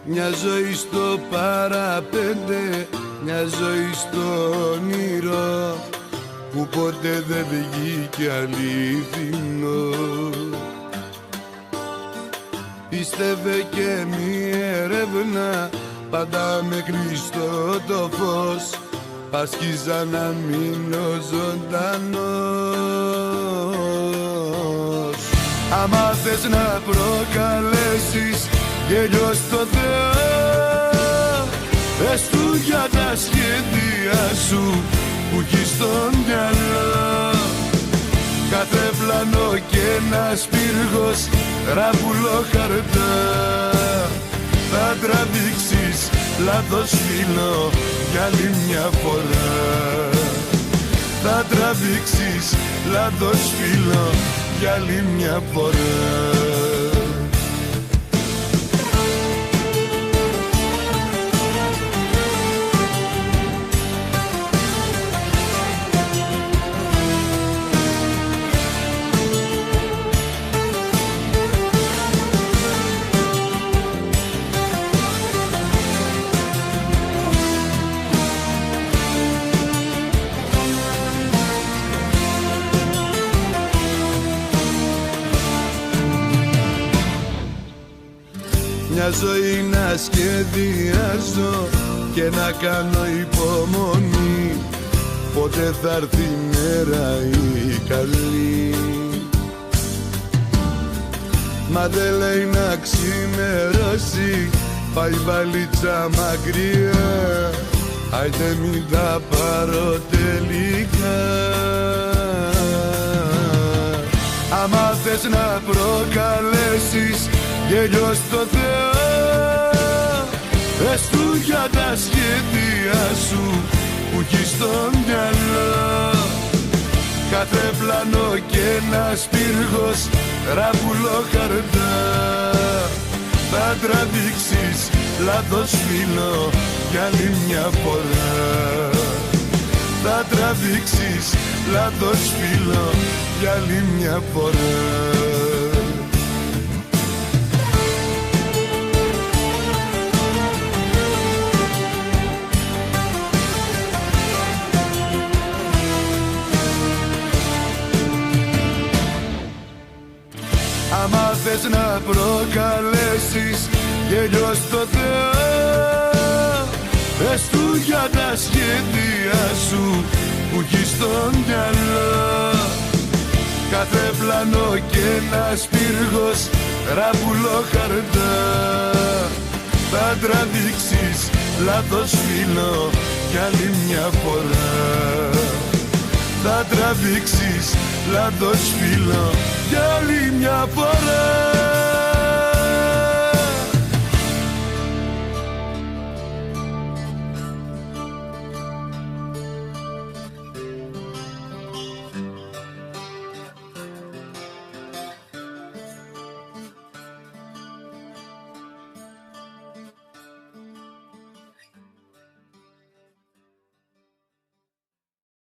Μια ζωή στο παραπέντε, μια ζωή στο όνειρο που ποτέ δεν βγήκε αληθινό. Πίστευε και μη έρευνα, πάντα με κλειστό το φως, πάσχιζα να μείνω ζωντανός. Άμα θες να προκαλέσεις γέλιο στο Θεό, πες του για τα σχέδια σου που έχεις στο μυαλό. Κάθε πλανό και ένας πύργος, ράπουλο χαρτά, θα τραβήξεις λάθος φίλο για άλλη μια φορά. Θα τραβήξεις λάθος φίλο για άλλη μια φορά. Μια ζωή να σχεδιάζω και να κάνω υπομονή, πότε θα έρθει η μέρα η καλή. Μα δεν λέει να ξημερώσει, πάει βαλίτσα μακριά, άιτε μην τα πάρω τελικά. Άμα θες να προκαλέσεις γέλιο στο Θεό, πες του για τα σχέδια σου που έχεις στο μυαλό. Κάθε πλανό και ένας πύργος, ράπουλο χαρτά, θα τραβήξεις λάθος φίλο για άλλη μια φορά. Θα τραβήξεις λάθος φίλο για άλλη μια φορά. Άμα θες να προκαλέσεις γέλιο στο Θεό, πες του για τα σχέδια σου που έχεις στο μυαλό. Κάθε πλανό και ένας πύργος, ράπουλο χαρτά, θα τραβήξεις λάθος φίλο για άλλη μια φορά. Θα τραβήξεις λάθος φίλο για άλλη μια φορά.